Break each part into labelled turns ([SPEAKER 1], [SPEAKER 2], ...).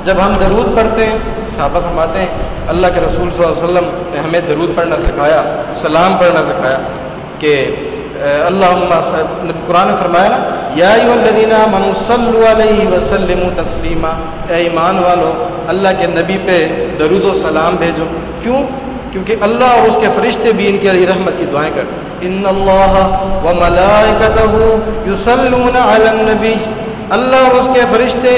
[SPEAKER 1] جب ہم درود پڑھتے ہیں، صحابہ فرماتے ہیں اللہ کے رسول صلی اللہ علیہ وسلم نے ہمیں درود پڑھنا سکھایا، سلام پڑھنا سکھایا کہ اللہم قرآن نے فرمایا نا یا ایھا الذین آمنوا صلوا علیہ وسلموا تسلیما، اے ایمان والو اللہ کے نبی پہ درود و سلام بھیجو۔ کیوں؟ کیونکہ اللہ اور اس کے فرشتے بھی ان کے لیے رحمت کی دعائیں کرتے ہیں۔ ان اللہ وملائکتہ یصلون علی النبی، اللہ اور اس کے فرشتے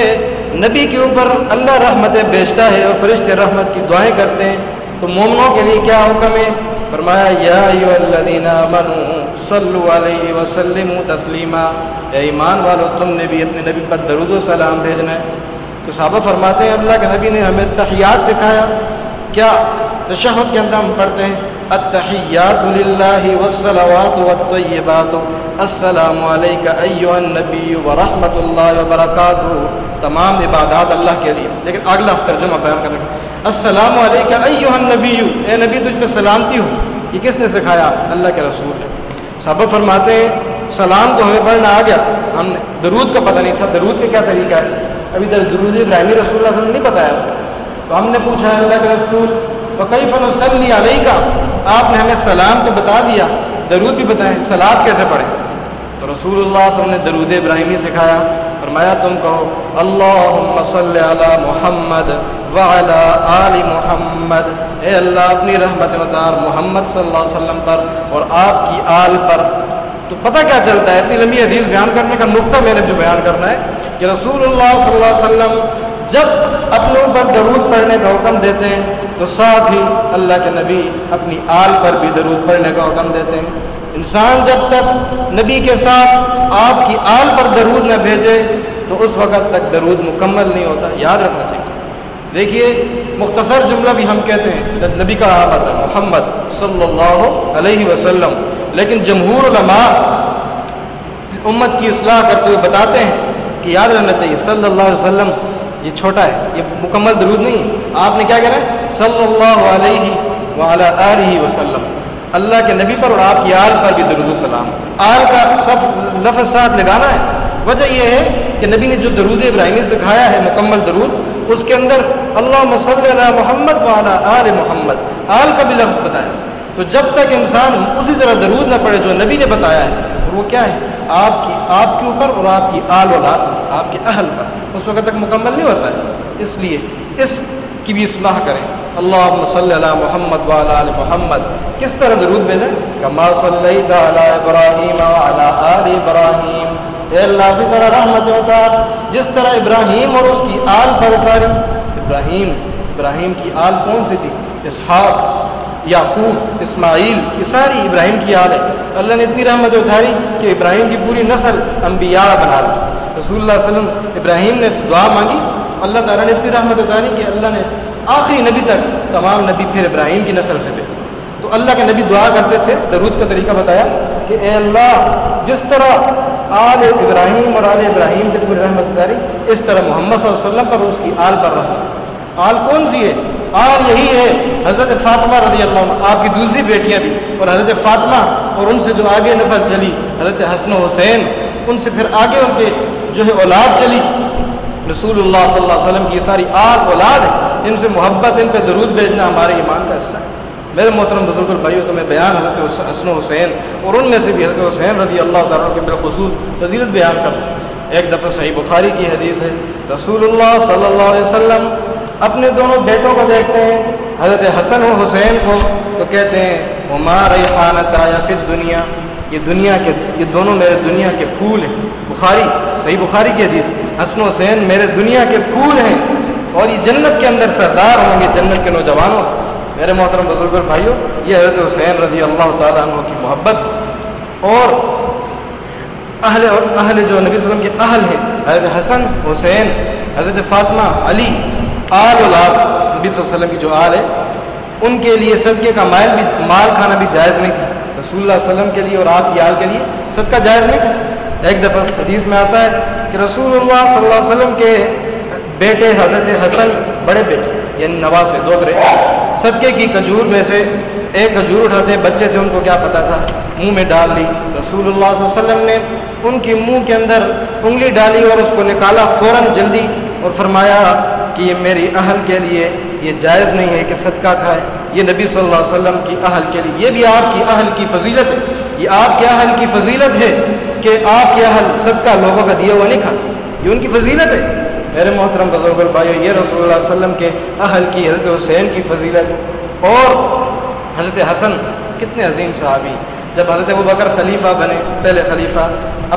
[SPEAKER 1] نبی کے اوپر اللہ رحمتیں بھیجتا ہے اور فرشتے رحمت کی دعائیں کرتے ہیں۔ تو مومنوں کے لیے کیا حکم ہے؟ فرمایا یا ایھا الذین آمنوا صلوا علیہ وسلموا تسلیما، اے ایمان والو تم نے بھی اپنے نبی پر درود و سلام بھیجنا ہے۔ تو صحابہ فرماتے ہیں اللہ کے نبی نے ہمیں تحیات سکھایا۔ کیا تشہد کے اندر ہم پڑھتے ہیں التحیات للہ والصلوات والطیبات السلام علیک ایھا النبی ورحمۃ اللہ وبرکاتہ، تمام عبادات اللہ کے لیے۔ لیکن اگلا ترجمہ بیان کریں السلام علیک ایھا النبی، اے نبی تجھ پہ سلامتی ہو، یہ کس نے سکھایا؟ اللہ کے رسول نے۔ صحابہ فرماتے ہیں سلام تو ہمیں پڑھنا آ گیا، ہم نے درود کا پتہ نہیں تھا، درود کا کیا طریقہ ہے، ابھی درود ابراہیمی رسول اللہ صلی اللہ علیہ وسلم نے نہیں بتایا تھا، تو ہم نے پوچھا اللہ کے رسول وکیف نصلی علیک، آپ نے ہمیں سلام تو بتا دیا، درود بھی بتائیں، صلات کیسے پڑھیں؟ تو رسول اللہ صلی اللہ علیہ وسلم نے درود ابراہیمی سکھایا، فرمایا تم کہو اللہم صلی علی محمد وعلی آل محمد، اے اللہ اپنی رحمت اتار محمد صلی اللہ علیہ وسلم پر اور آپ کی آل پر۔ تو پتہ کیا چلتا ہے، اتنی لمبی حدیث بیان کرنے کا نقطہ میں نے جو بیان کرنا ہے کہ رسول اللہ صلی اللہ علیہ وسلم جب اپنے اوپر درود پڑھنے کا حکم دیتے ہیں تو ساتھ ہی اللہ کے نبی اپنی آل پر بھی درود پڑھنے کا حکم دیتے ہیں۔ انسان جب تک نبی کے ساتھ آپ کی آل پر درود نہ بھیجے تو اس وقت تک درود مکمل نہیں ہوتا، یاد رکھنا چاہیے۔ دیکھیے مختصر جملہ بھی ہم کہتے ہیں نبی کا آمد ہے محمد صلی اللہ علیہ وسلم، لیکن جمہور علماء امت کی اصلاح کرتے ہوئے بتاتے ہیں کہ یاد رکھنا چاہیے صلی اللہ علیہ وسلم یہ چھوٹا ہے، یہ مکمل درود نہیں ہے، آپ نے کیا کہنا ہے صلی اللہ علیہ وعلی آلہ وسلم، اللہ کے نبی پر اور آپ کی آل پر بھی درود و سلام۔ آل کا سب لفظ ساتھ لگانا ہے، وجہ یہ ہے کہ نبی نے جو درود ابراہیمی سکھایا ہے مکمل درود، اس کے اندر اللہم صلی علی محمد وعلی آل محمد، آل کا بھی لفظ بتایا۔ تو جب تک انسان اسی طرح درود نہ پڑھے جو نبی نے بتایا ہے، اور وہ کیا ہے آپ کے اوپر اور آپ کی آل اولاد پر، آپ کے اہل پر، اس وقت تک مکمل نہیں ہوتا ہے۔ اس لیے اس کی بھی اصلاح کریں، اللہم صلی علی محمد وعلی آل محمد، کس طرح درود بھیجیں؟ کما صلیت علی ابراہیم وعلی آل ابراہیم، اے اللہ اسی طرح رحمت اتار جس طرح ابراہیم اور اس کی آل پر اتاری۔ ابراہیم کی آل کون سی تھی؟ اسحاق، یعقوب، اسماعیل، یہ ساری ابراہیم کی آل ہے۔ اللہ نے اتنی رحمت اتاری کہ ابراہیم کی پوری نسل انبیاء بنا دی۔ رسول اللہ صلی اللہ علیہ وسلم ابراہیم نے دعا مانگی، اللہ تعالیٰ نے اتنی رحمت اتاری کہ اللہ نے آخری نبی تک تمام نبی پھر ابراہیم کی نسل سے بھیجے۔ تو اللہ کے نبی دعا کرتے تھے، درود کا طریقہ بتایا کہ اے اللہ جس طرح آل ابراہیم اور آل ابراہیم پہ پوری رحمت اتاری، اس طرح محمد صلی اللہ علیہ وسلم پر اور اس کی آل پر رحمت۔ آل کون سی ہے؟ آل یہی ہے حضرت فاطمہ رضی اللہ عنہ، آپ کی دوسری بیٹیاں بھی، اور حضرت فاطمہ اور ان سے جو آگے نسل چلی حضرت حسن و حسین، ان سے پھر آگے ان کے جو ہے اولاد چلی، رسول اللہ صلی اللہ علیہ وسلم کی ساری آل اولاد ہے، ان سے محبت، ان پہ درود بھیجنا ہمارے ایمان کا حصہ ہے۔ میرے محترم بزرگ بھائیوں، تو میں بیان حضرت حسن و حسین اور ان میں سے بھی حضرت حسین رضی اللہ تعالیٰ کے بالخصوص فضیلت بیان کرتا ہوں۔ ایک دفعہ صحیح بخاری کی حدیث ہے، رسول اللہ صلی اللہ علیہ وسلم اپنے دونوں بیٹوں کو دیکھتے ہیں، حضرت حسن و حسین کو، تو کہتے ہیں ہما ریحانتا یا فی الدنیا، یہ دونوں میرے دنیا کے پھول ہیں۔ بخاری، صحیح بخاری کی حدیث، حسن و حسین میرے دنیا کے پھول ہیں اور یہ جنت کے اندر سردار ہوں گے جنت کے نوجوانوں۔ میرے محترم بزرگ بھائیوں، یہ حضرت حسین رضی اللہ تعالیٰ عنہ کی محبت اور اہل جو نبی صلی اللہ علیہ وسلم کے اہل ہیں، حضرت حسن، حسین، حضرت فاطمہ، علی، آل اولاد نبی صلی اللہ علیہ وسلم کی جو آل ہے، ان کے لیے صدقے کا مال کھانا بھی جائز نہیں تھا۔ رسول اللہ صلی اللہ علیہ وسلم کے لیے اور آپ کی آل کے لیے صدقہ جائز نہیں تھا۔ ایک دفعہ حدیث میں آتا ہے کہ رسول اللہ صلی اللہ علیہ وسلم کے بیٹے حضرت حسن، بڑے بیٹے یعنی نواسے، دوترے، صدقے کی کھجور میں سے ایک کھجور اٹھاتے ہیں، بچے تھے ان کو کیا پتا تھا، منہ میں ڈال لی۔ رسول اللہ صلی اللہ علیہ وسلم نے ان کی منہ کے اندر انگلی ڈالی اور اس کو نکالا فوراً جلدی، اور فرمایا کہ یہ میری اہل کے لیے یہ جائز نہیں ہے کہ صدقہ کھائے، یہ نبی صلی اللہ علیہ وسلم کی اہل کے لیے، یہ بھی آپ کی اہل کی فضیلت ہے، یہ آپ کے اہل کی فضیلت ہے کہ آپ کے اہل صدقہ لوگوں کا دیا ہوا نہیں کھاتے، یہ ان کی فضیلت ہے۔ میرے محترم بزرگ بھائیو، یہ رسول اللہ صلی اللہ علیہ وسلم کے اہل کی حضرت حسین کی فضیلت ہے۔ اور حضرت حسن کتنے عظیم صحابی، جب حضرت ابوبکر خلیفہ بنے، پہلے خلیفہ،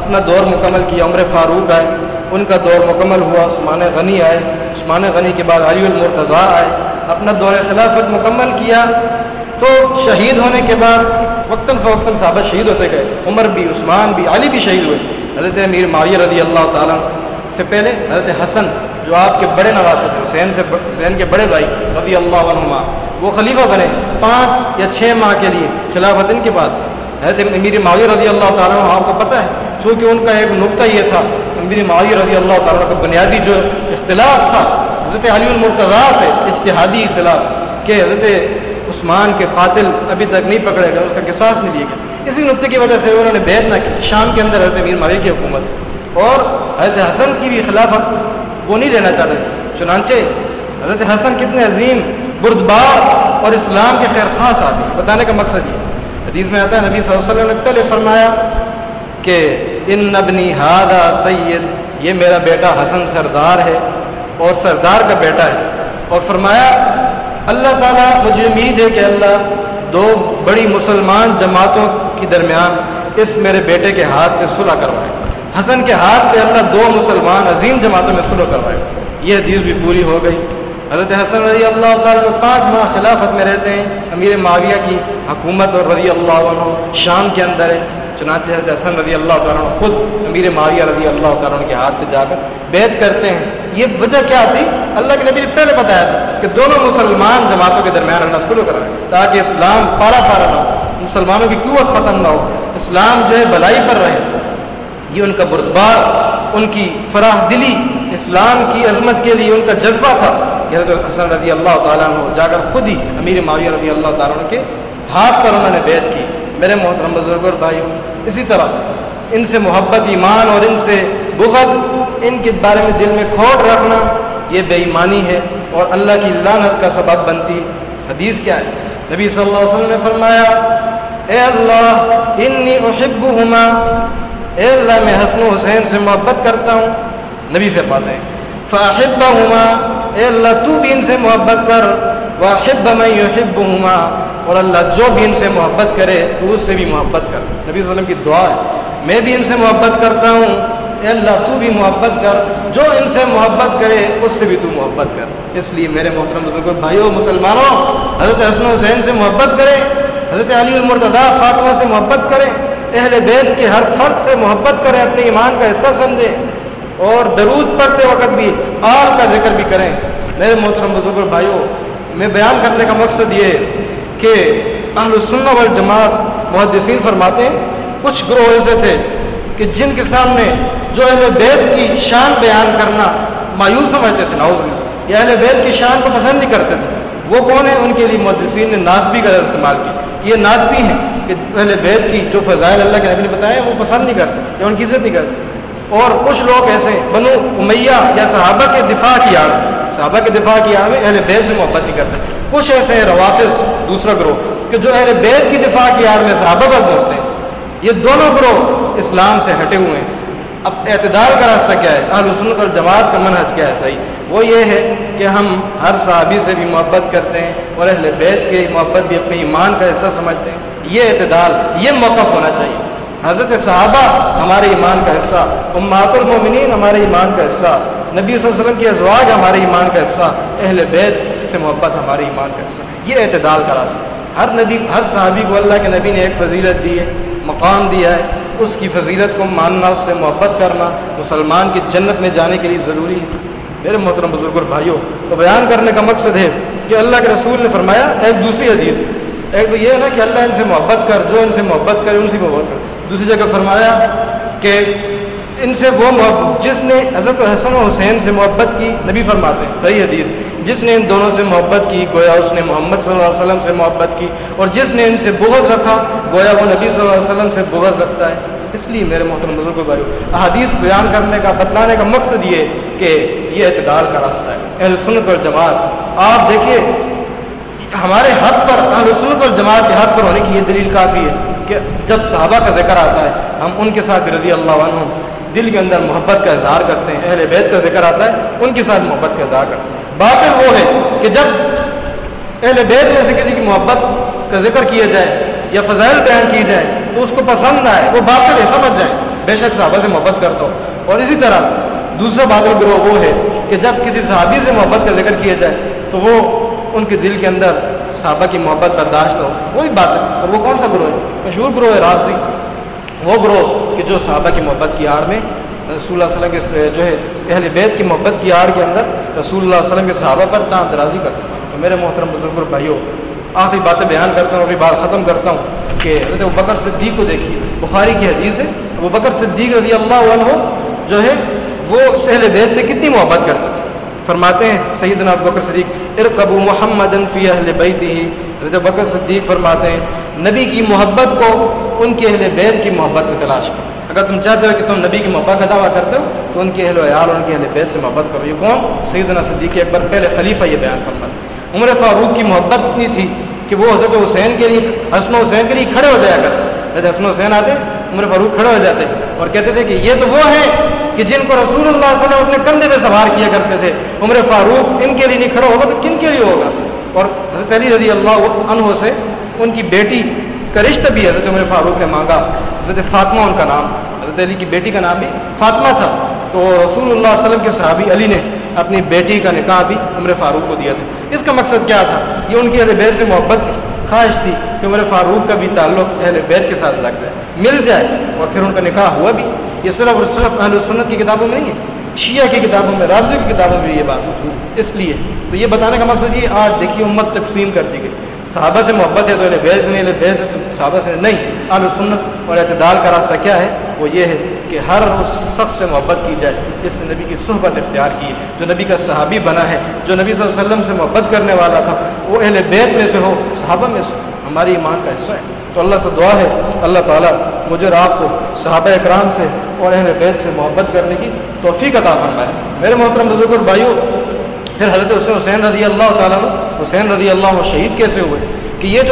[SPEAKER 1] اپنا دور مکمل کیا، عمر فاروق آئے، ان کا دور مکمل ہوا، عثمان غنی آئے، عثمان غنی کے بعد علی المرتضیٰ آئے، اپنا دور خلافت مکمل کیا، تو شہید ہونے کے بعد وقتاً فوقتاً صحابہ شہید ہوتے گئے، عمر بھی، عثمان بھی، علی بھی شہید ہوئے۔ حضرت امیر معاویہ رضی اللہ تعالیٰ سے پہلے حضرت حسن جو آپ کے بڑے نواسے تھے، حسین کے بڑے بھائی رضی اللہ عنہما، وہ خلیفہ بنے، 5 یا 6 ماہ کے لیے خلافت ان کے پاس تھی۔ حضرت امیر معاویہ رضی اللہ تعالیٰ عنہ، آپ کو پتہ ہے، چونکہ ان کا ایک نقطہ یہ تھا، امیر معاویہ رضی اللہ تعالیٰ کا بنیادی جو اختلاف تھا حضرت علی المرتضیٰ سے، اجتہادی اختلاف کہ حضرت عثمان کے قاتل ابھی تک نہیں پکڑے گئے، اس کا قصاص نہیں لیا گیا، اسی نقطے کی وجہ سے انہوں نے بیعت نہ کی۔ شام کے اندر حضرت امیر معاویہ کی حکومت اور حضرت حسن کی بھی خلافت وہ نہیں لینا چاہتے، چنانچہ حضرت حسن کتنے عظیم، بردبار اور اسلام کے خیر خواہ صحابی۔ بتانے کا مقصد یہ حدیث میں آتا ہے، نبی صلی اللہ علیہ وسلم نے پہلے فرمایا کہ ان ابنی ھذا سید، یہ میرا بیٹا حسن سردار ہے اور سردار کا بیٹا ہے، اور فرمایا اللہ تعالیٰ، مجھے امید ہے کہ اللہ 2 بڑی مسلمان جماعتوں کے درمیان اس میرے بیٹے کے ہاتھ پہ صلح کروائے، حسن کے ہاتھ پہ اللہ 2 مسلمان عظیم جماعتوں میں صلح کروائے۔ یہ حدیث بھی پوری ہو گئی۔ حضرت حسن رضی اللہ تعالیٰ کو 5 ماہ خلافت میں رہتے ہیں، امیر معاویہ کی حکومت اور رضی اللہ عنہ شام کے اندر ہے، چنانچہ حضرت حسن رضی اللہ تعالیٰ عنہ خود امیر معاویہ رضی اللہ تعالیٰ عنہ کے ہاتھ پہ جا کر بیعت کرتے ہیں۔ یہ وجہ کیا تھی؟ اللہ کے نبی نے پہلے بتایا تھا کہ دونوں مسلمان جماعتوں کے درمیان اللہ صلح کرائے تاکہ اسلام پارا پارا نہ ہو، مسلمانوں کی قوت ختم نہ ہو، اسلام جو ہے بھلائی پر رہے۔ یہ ان کا بردبار، ان کی فراخ دلی، اسلام کی عظمت کے لیے ان کا جذبہ تھا کہ حضرت حسن رضی اللہ تعالیٰ عنہ جا کر خود ہی امیر معاویہ رضی اللہ تعالیٰ عنہ کے ہاتھ پر انہوں نے بیعت کی۔ میرے محترم بزرگ اور بھائیوں، اسی طرح ان سے محبت ایمان اور ان سے بغض، ان کے بارے میں دل میں کھوٹ رکھنا، یہ بے ایمانی ہے اور اللہ کی لعنت کا سبب بنتی۔ حدیث کیا ہے؟ نبی صلی اللہ علیہ وسلم نے فرمایا، اے اللہ انی احبہما، اے اللہ میں حسن و حسین سے محبت کرتا ہوں۔ نبی فرماتے ہیں فاحبہما، اے اللہ تو بھی ان سے محبت کر، واحب من یحبہما، اور اللہ جو بھی ان سے محبت کرے تو اس سے بھی محبت کر۔ نبی صلی اللہ علیہ وسلم کی دعا ہے، میں بھی ان سے محبت کرتا ہوں، اے اللہ تو بھی محبت کر، جو ان سے محبت کرے اس سے بھی تو محبت کر۔ اس لیے میرے محترم بزرگوں، بھائیوں، مسلمانوں، حضرت حسن حسین سے محبت کریں، حضرت علی المرتضیٰ فاطمہ سے محبت کریں، اہل بیت کے ہر فرد سے محبت کریں، اپنے ایمان کا حصہ سمجھیں، اور درود پڑھتے وقت بھی آل کا ذکر بھی کریں۔ میرے محترم بزرگوں، بھائیوں، میں بیان کرنے کا مقصد یہ کہ اہل السنہ والجماعت محدثین فرماتے ہیں کچھ گروہ ایسے تھے کہ جن کے سامنے جو اہل بیت کی شان بیان کرنا مایوس سمجھتے تھے، نعوذ باللہ، یا اہل بیت کی شان کو پسند نہیں کرتے تھے۔ وہ کون ہیں؟ ان کے لیے محدثین نے ناسبی کا استعمال کی۔ یہ ناسبی ہیں کہ اہل بیت کی جو فضائل اللہ کے نبی نے بتائے وہ پسند نہیں کرتے یا ان کی عزت نہیں کرتے۔ اور کچھ لوگ ایسے بنو امیہ یا صحابہ کے دفاع کی آڑ، صحابہ کے دفاع کی آڑ میں اہل بیت سے محبت نہیں کرتے۔ کچھ ایسے ہیں روافض، دوسرا گروہ، کہ جو اہل بیت کی دفاع کی آڑ میں صحابہ پر بولتے ہیں۔ یہ دونوں گروہ اسلام سے ہٹے ہوئے ہیں۔ اب اعتدال کا راستہ کیا ہے؟ اہل سنت والجماعت کا منہج کیا ہے صحیح؟ وہ یہ ہے کہ ہم ہر صحابی سے بھی محبت کرتے ہیں اور اہل بیت کی محبت بھی اپنے ایمان کا حصہ سمجھتے ہیں۔ یہ اعتدال، یہ موقف ہونا چاہیے۔ حضرت صحابہ ہمارے ایمان کا حصہ، امہات المومنین ہمارے ایمان کا حصہ، نبی صلی اللہ علیہ وسلم کی ازواج ہمارے ایمان کا حصہ، اہل بیت سے محبت ہمارے ایمان کا حصہ۔ یہ اعتدال کا راستہ۔ ہر نبی، ہر صحابی کو اللہ کے نبی نے ایک فضیلت دی ہے، مقام دیا ہے، اس کی فضیلت کو ماننا، اس سے محبت کرنا مسلمان کی جنت میں جانے کے لیے ضروری ہے۔ میرے محترم بزرگوں اور بھائیوں، تو بیان کرنے کا مقصد ہے کہ اللہ کے رسول نے فرمایا، ایک دوسری حدیث، ایک تو یہ ہے نا کہ اللہ ان سے محبت کر، جو ان سے محبت کرے ان سے محبت کر۔ دوسری جگہ فرمایا کہ ان سے وہ جس نے حضرت حسن و حسین سے محبت کی، نبی فرماتے ہیں صحیح حدیث، جس نے ان دونوں سے محبت کی گویا اس نے محمد صلی اللہ علیہ وسلم سے محبت کی، اور جس نے ان سے بغض رکھا گویا وہ نبی صلی اللہ علیہ وسلم سے بغض رکھتا ہے۔ اس لیے میرے محترم بزرگوں بھائیو، احادیث بیان کرنے کا، بتلانے کا مقصد یہ کہ یہ اعتدال کا راستہ ہے اہل سنت والجماعت۔ آپ دیکھیے ہمارے حق پر اہل سنت والجماعت کے حق پر ہونے کی یہ دلیل کافی ہے کہ جب صحابہ کا ذکر آتا ہے ہم ان کے ساتھ رضی اللہ عنہ دل کے اندر محبت کا اظہار کرتے ہیں، اہل بیت کا ذکر آتا ہے ان کے ساتھ محبت کا اظہار کرتے ہیں۔ باطل وہ ہے کہ جب اہل بیت میں سے کسی کی محبت کا ذکر کیا جائے یا فضائل بیان کی جائے تو اس کو پسند نہ آئے، وہ باطل ہے، سمجھ جائیں بے شک صحابہ سے محبت کرتا ہوں۔ اور اسی طرح دوسرا باطل گروہ وہ ہے کہ جب کسی صحابی سے محبت کا ذکر کیا جائے تو وہ ان کے دل کے اندر صحابہ کی محبت برداشت ہو، وہی بات ہے۔ اور وہ کون سا گروہ ہے؟ مشہور گروہ ہے رافضی، وہ گروہ کہ جو صحابہ کی محبت کی آڑ میں رسول اللہ صلی اللہ علیہ وسلم کے جو ہے اہل بیت کی محبت کی آڑ کے اندر رسول اللہ صلی اللہ علیہ وسلم کے صحابہ پر تان درازی کرتے ہیں۔ تو میرے محترم بزرگ اور بھائیوں، آخری باتیں بیان کرتا ہوں، ابھی بات ختم کرتا ہوں کہ حضرت ابوبکر صدیق کو دیکھیے، بخاری کی حدیث ہے، ابوبکر صدیق رضی اللہ عنہ جو ہے وہ اہل بیت سے کتنی محبت کرتے تھے۔ فرماتے ہیں سیدنا ابوبکر صدیق ارقبوا محمدًا فی اہل بیتہ، حضرت ابوبکر صدیق فرماتے ہیں نبی کی محبت کو ان کے اہل بیت کی محبت میں تلاش کرو۔ اگر تم چاہتے ہو کہ تم نبی کی محبت کا دعویٰ کرتے ہو تو ان کے اہل و عیال اور ان کے اہل بیت سے محبت کرو۔ یہ کون؟ سیدنا صدیق اکبر پہلے خلیفہ یہ بیان فرماتے۔ عمر فاروق کی محبت اتنی تھی کہ وہ حضرت حسین کے لیے، حسن و حسین کے لیے کھڑے ہو جایا کرتے۔ جب حسن و حسین آتے عمر فاروق کھڑے ہو جاتے اور کہتے تھے کہ یہ تو وہ ہیں کہ جن کو رسول اللہ صلی اللہ علیہ وسلم اپنے کندھے پہ سوار کیا کرتے تھے، عمر فاروق ان کے لیے نہیں کھڑا ہوگا تو کن کے لیے ہوگا؟ اور حضرت علی رضی اللہ عنہ سے ان کی بیٹی کا رشتہ بھی حضرت عمر فاروق نے مانگا، حضرت فاطمہ ان کا نام، حضرت علی کی بیٹی کا نام بھی فاطمہ تھا، تو رسول اللہ صلی اللہ علیہ وسلم کے صحابی علی نے اپنی بیٹی کا نکاح بھی عمر فاروق کو دیا تھا۔ اس کا مقصد کیا تھا؟ یہ ان کی اہل بیت سے محبت تھی، خواہش تھی کہ عمر فاروق کا بھی تعلق اہل بیت کے ساتھ لگ جائے، مل جائے، اور پھر ان کا نکاح ہوا بھی۔ یہ صرف اور صرف اہل سنت کی کتابوں میں نہیں ہے، شیعہ کی کتابوں میں، رافضی کی کتابوں میں یہ بات موجود۔ اس لیے تو یہ بتانے کا مقصد یہ، آج دیکھیے امت تقسیم کر دی گئی، صحابہ سے محبت ہے تو اہل بیت سے نہیں، اہل بیت سے تو صحابہ سے نہیں۔ اہل سنت اور اعتدال کا راستہ کیا ہے؟ وہ یہ ہے کہ ہر اس شخص سے محبت کی جائے جس نے نبی کی صحبت اختیار کی ہے، جو نبی کا صحابی بنا ہے، جو نبی صلی اللہ علیہ وسلم سے محبت کرنے والا تھا، وہ اہل بیت میں سے ہو، صحابہ میں سے، ہماری ایمان کا حصہ ہے۔ تو اللہ سے دعا ہے اللہ تعالیٰ مجھے اور آپ کو صحابہ اکرام سے اور اہل بیت سے محبت کرنے کی توفیق عطا فرمائے۔ میرے محترم بزرگ اور بھائیوں، پھر حضرت حسین رضی اللہ تعالیٰ عنہ، حسین رضی اللہ عنہ شہید کیسے ہوئے؟ کہ یہ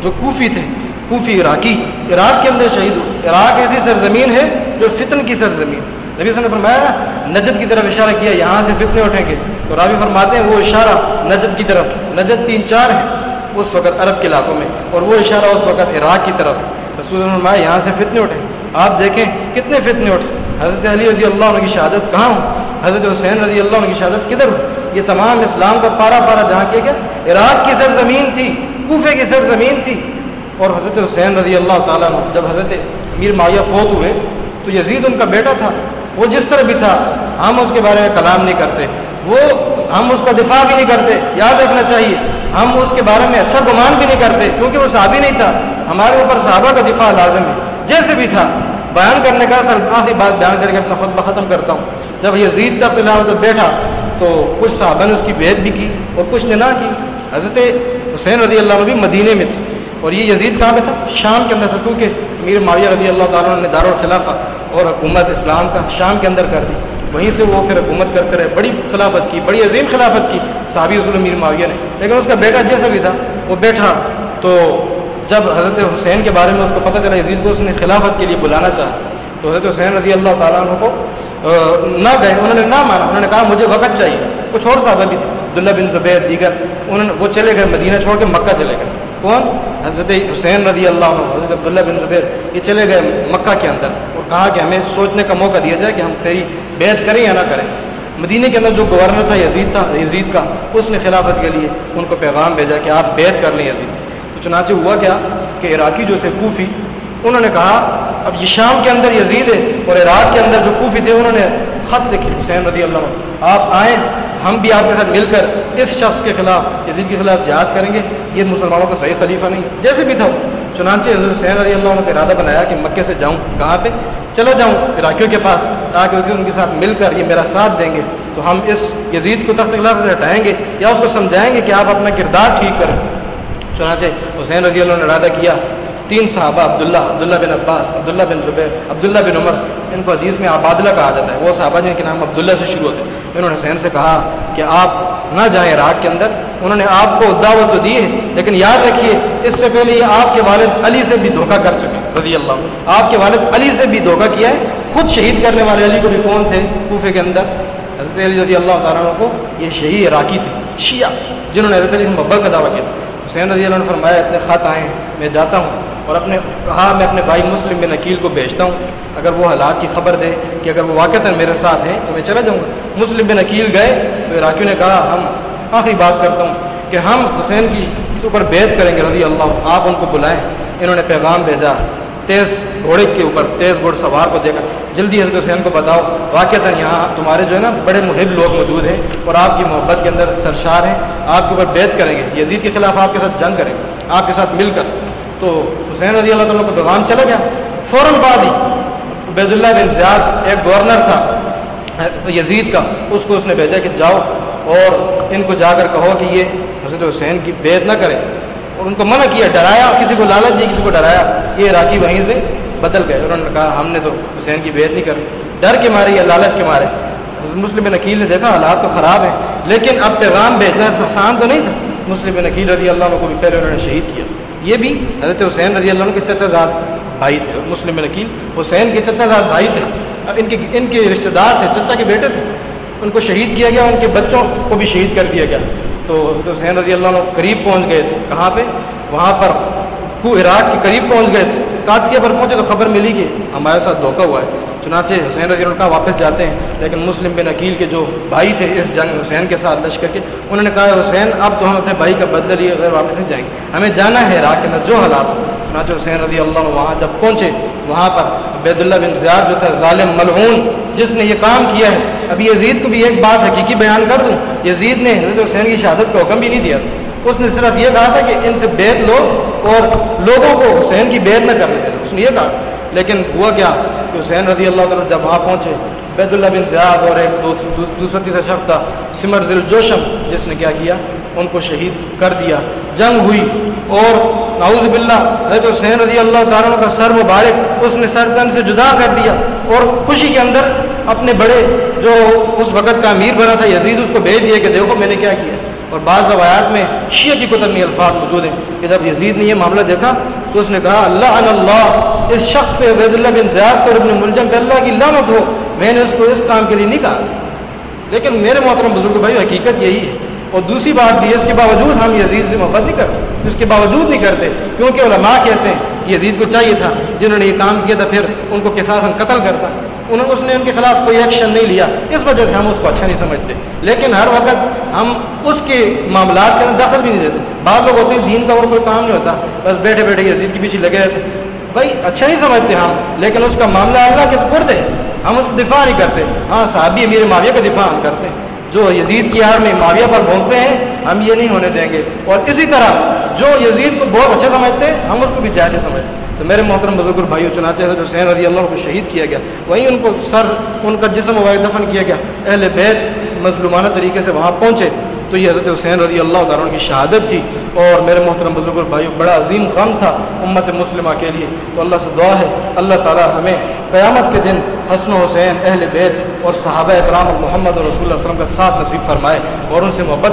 [SPEAKER 1] جو کوفی تھے، کوفی عراقی، عراق کے اندر شہید ہوئے۔ عراق ایسی سرزمین ہے جو فتن کی سرزمین، نبی صلی اللہ علیہ وسلم نے فرمایا نجد کی طرف اشارہ کیا، یہاں سے فتنے اٹھیں گے، تو راوی فرماتے ہیں وہ اشارہ نجد کی طرف، نجد 3-4 ہے اس وقت عرب کے علاقوں میں، اور وہ اشارہ اس وقت عراق کی طرف، رسول اللہ نے فرمایا یہاں سے فتنے اٹھیں۔ آپ دیکھیں کتنے فتنے اٹھے، حضرت علی رضی اللہ عنہ کی شہادت کہاں ہو، حضرت حسین رضی اللہ عنہ کی شہادت کدھر ہو؟ یہ تمام اسلام کا پارا پارا جہاں کیا گیا، عراق کی سرزمین تھی، کوفے کی سرزمین تھی۔ اور حضرت حسین رضی اللہ تعالیٰ عنہ جب حضرت امیر معاویہ فوت ہوئے تو یزید ان کا بیٹا تھا، وہ جس طرح بھی تھا ہم اس کے بارے میں کلام نہیں کرتے، ہم اس کا دفاع بھی نہیں کرتے، یاد رکھنا چاہیے، ہم اس کے بارے میں اچھا گمان بھی نہیں کرتے کیونکہ وہ صحابی نہیں تھا، ہمارے اوپر صحابہ کا دفاع لازم ہے، جیسے بھی تھا۔ بیان کرنے کا آخری بات بیان کر کے اپنا خطبہ ختم کرتا ہوں۔ جب یزید کا خلافت بیٹھا تو کچھ صحابہ نے اس کی بیعت بھی کی اور کچھ نے نہ کی۔ حضرت حسین رضی اللہ عنہ بھی مدینے میں تھے اور یہ یزید کہاں پہ تھا؟ شام کے اندر تھا، کیونکہ امیر معاویہ رضی اللہ تعالیٰ عنہ نے دارالخلافہ اور حکومت اسلام کا شام کے اندر کر دی، وہیں سے وہ پھر حکومت کرتے رہے، بڑی خلافت کی، بڑی عظیم خلافت کی صحابی رسول امیر معاویہ نے۔ لیکن اس کا بیٹا جیسا بھی تھا وہ بیٹھا، تو جب حضرت حسین کے بارے میں اس کو پتہ چلا یزید کو اس نے خلافت کے لیے بلانا چاہا، تو حضرت حسین رضی اللہ تعالیٰ عنہ کو نہ گئے، انہوں نے نہ مانا، انہوں نے کہا مجھے وقت چاہیے۔ کچھ اور صحابہ بھی تھے، عبداللہ بن زبیر دیگر، وہ چلے گئے مدینہ چھوڑ کے مکہ چلے گئے۔ کون؟ حضرت حسین رضی اللہ عنہ، حضرت عبداللہ بن زبیر، یہ چلے گئے مکہ کے اندر اور کہا کہ ہمیں سوچنے کا موقع دیا جائے کہ ہم تیری بیعت کریں یا نہ کریں۔ مدینہ کے اندر جو گورنر تھا یزید کا، اس نے خلافت کے لیے ان کو پیغام بھیجا کہ آپ بیعت کر لیں یزید۔ تو چنانچہ ہوا کیا کہ عراقی جو تھے کوفی، انہوں نے کہا اب یہ شام کے اندر یزید ہے اور عراق کے اندر جو کوفی تھے انہوں نے خط لکھے حسین رضی اللہ عنہ، آپ آئیں، ہم بھی آپ کے ساتھ مل کر اس شخص کے خلاف، یزید کے خلاف جہاد کریں گے، یہ مسلمانوں کا صحیح خلیفہ نہیں، جیسے بھی تھا وہ۔ چنانچہ حضرت حسین رضی اللہ عنہ کا ارادہ بنایا کہ مکے سے جاؤں، کہاں پہ چلا جاؤں؟ عراقیوں کے پاس، تاکہ ان کے ساتھ مل کر یہ میرا ساتھ دیں گے تو ہم اس یزید کو تخت خلافت سے ہٹائیں گے یا اس کو سمجھائیں گے کہ آپ اپنا کردار ٹھیک کریں۔ چنانچہ حسین رضی اللہ عنہ نے ارادہ کیا، 3 صحابہ عبداللہ بن عباس، عبداللہ بن زبیر، عبداللہ بن عمر، ان کو حدیث میں عبادلہ کہا جاتا ہے، وہ صحابہ جن کے نام عبداللہ سے شروع ہوتے ہیں، انہوں نے حسین سے کہا کہ آپ نہ جائیں عراق کے اندر. انہوں نے آپ کو دعوت تو دی ہے لیکن یاد رکھیے اس سے پہلے یہ آپ کے والد علی سے بھی دھوکہ کر چکے ہیں رضی اللہ عنہ. آپ کے والد علی سے بھی دھوکہ کیا ہے. خود شہید کرنے والے علی کو بھی کون تھے کوفے کے اندر؟ حضرت علی رضی اللہ تعالیٰ عنہ کو. یہ شہید عراقی تھے شیعہ جنہوں نے حضرت علی سے محبت کا دعویٰ کیا تھا. حسین رضی اللہ عنہ نے فرمایا اتنے خط آئے ہیں میں جاتا ہوں اور میں اپنے بھائی مسلم بن عقیل کو بھیجتا ہوں اگر وہ حالات کی خبر دے کہ اگر وہ واقعتاً میرے ساتھ ہیں تو میں چلا جاؤں گا. مسلم بن عقیل گئے تو عراقیوں نے کہا ہم آخری بات کرتا ہوں کہ ہم حسین کی اوپر بیعت کریں گے رضی اللہ عنہ, آپ ان کو بلائیں. انہوں نے پیغام بھیجا تیز گھوڑے کے اوپر تیز گھوڑ سوار کو دیکھا جلدی حضرت حسین کو بتاؤ واقعتاً یہاں تمہارے جو ہے نا بڑے محب لوگ موجود ہیں اور آپ کی محبت کے اندر سرشار ہیں, آپ کے اوپر بیعت کریں گے, یزید کے خلاف آپ کے ساتھ جنگ کریں گے آپ کے ساتھ مل کر. تو حسین رضی اللہ عنہ کو پیغام چلا گیا. فوراً بعد ہی عبید اللہ بن زیاد ایک گورنر تھا یزید کا, اس کو اس نے بھیجا کہ جاؤ اور ان کو جا کر کہو کہ یہ حضرت حسین کی بیعت نہ کریں, اور ان کو منع کیا, ڈرایا, کسی کو لالچ دی کسی کو ڈرایا. یہ عراقی وہیں سے بدل گئے. انہوں نے کہا ہم نے تو حسین کی بیعت نہیں کرنی, ڈر کے مارے یا لالچ کے مارے. مسلم بن عقیل نے دیکھا حالات تو خراب ہیں لیکن اب پیغام بھیجنا آسان تو نہیں تھا. مسلم بن عقیل رضی اللہ عنہ کو بھی پہلے انہوں نے شہید کیا. یہ بھی حضرت حسین رضی اللہ عنہ کے چچا زاد بھائی تھے. مسلم بن عقیل حسین کے چچا زاد بھائی تھے, ان کے رشتہ دار تھے, چچا کے بیٹے تھے. ان کو شہید کیا گیا, ان کے بچوں کو بھی شہید کر دیا گیا. تو حضرت حسین رضی اللہ عنہ قریب پہنچ گئے تھے. کہاں پہ؟ وہاں پر عراق کے قریب پہنچ گئے تھے. قادسیہ پر پہنچے تو خبر ملی کہ ہمارے ساتھ دھوکہ ہوا ہے. چنانچہ حسین رضی اللہ عنہ واپس جاتے ہیں لیکن مسلم بن عقیل کے جو بھائی تھے اس جنگ حسین کے ساتھ لشکر کے, انہوں نے کہا حسین اب تو ہم اپنے بھائی کا بدلہ لیے غیر واپس نہیں جائیں گے, ہمیں جانا ہے عراق کے اندر جو حالات. چنانچہ حسین رضی اللہ عنہ وہاں جب پہنچے وہاں پر عبید اللہ بن زیاد جو تھا ظالم ملعون جس نے یہ کام کیا ہے. ابھی یزید کو بھی ایک بات حقیقی بیان کر دوں, یزید نے حضرت حسین کی شہادت کا حکم بھی نہیں دیا تھا. اس نے صرف یہ کہا تھا کہ ان سے بیعت لو اور لوگوں کو حسین کی بیعت نہ کرنے دیں, اس نے یہ کہا. لیکن ہوا کیا کہ حسین رضی اللہ عنہ جب وہاں پہنچے عبید اللہ بن زیاد اور ایک دوسرا تیسرا شخص تھا سمر ذی الجوشم جس نے کیا کیا ان کو شہید کر دیا. جنگ ہوئی اور نعوذ باللہ حضرت حسین رضی اللہ تعالیٰ عنہ کا سر مبارک اس نے سر تن سے جدا کر دیا اور خوشی کے اندر اپنے بڑے جو اس وقت کا امیر بنا تھا یزید اس کو بھیج دیا کہ دیکھو میں نے کیا کیا. اور بعض روایات میں شیعہ کی کتب میں الفاظ موجود ہیں کہ جب یزید نے یہ معاملہ دیکھا تو اس نے کہا اللہ عن اللہ, اس شخص پہ عبید اللہ بن زیاد پر ابن ملجم پہ اللہ کی لعنت ہو, میں نے اس کو اس کام کے لیے نہیں کہا تھا. لیکن میرے محترم بزرگ بھائی حقیقت یہی ہے. اور دوسری بات بھی ہے اس کے باوجود ہم یزید سے محبت نہیں کرتے, اس کے باوجود نہیں کرتے کیونکہ علماء کہتے ہیں یزید کو چاہیے تھا جنہوں نے یہ کام کیا تھا پھر ان کو قصاصاً قتل کرتا, اس نے ان کے خلاف کوئی ایکشن نہیں لیا, اس وجہ سے ہم اس کو اچھا نہیں سمجھتے. لیکن ہر وقت ہم اس کے معاملات کے اندر دخل بھی نہیں دیتے. بعض لوگ ہوتے ہیں دین کا اور کوئی کام نہیں ہوتا, بس بیٹھے بیٹھے یزید کے پیچھے لگے رہتے. بھائی اچھا نہیں سمجھتے ہم, لیکن اس کا معاملہ اللہ کے سپرد ہے, ہم اس کو دفاع نہیں کرتے. ہاں صحابی امیر معاویہ کا دفاع ہم کرتے ہیں, جو یزید کی آڑ میں معاویہ پر بھونکتے ہیں ہم یہ نہیں ہونے دیں گے. اور اسی طرح جو یزید کو بہت اچھا سمجھتے ہیں ہم اس کو بھی جائز سمجھتے. تو میرے محترم بزرگ بھائیو, چنانچہ حضرت حسین رضی اللہ عنہ کو شہید کیا گیا, وہیں ان کو ان کا جسم وغیرہ دفن کیا گیا. اہل بیت مظلومانہ طریقے سے وہاں پہنچے تو یہ حضرت حسین رضی اللہ تعالیٰ عنہ کی شہادت تھی. اور میرے محترم بزرگ بھائیو بڑا عظیم غم تھا امت مسلمہ کے لیے. تو اللہ سے دعا ہے اللہ تعالیٰ ہمیں قیامت کے دن حسن و حسین اہل بیت اور صحابہ اکرام اور محمد رسول اللہ صلی اللہ علیہ وسلم کا ساتھ نصیب فرمائے اور ان سے محبت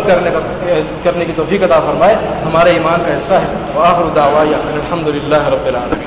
[SPEAKER 1] کرنے کی توفیق عطا فرمائے. ہمارے ایمان کا حصہ ہے. وآخر دعوانا الحمد للہ رب العالمین.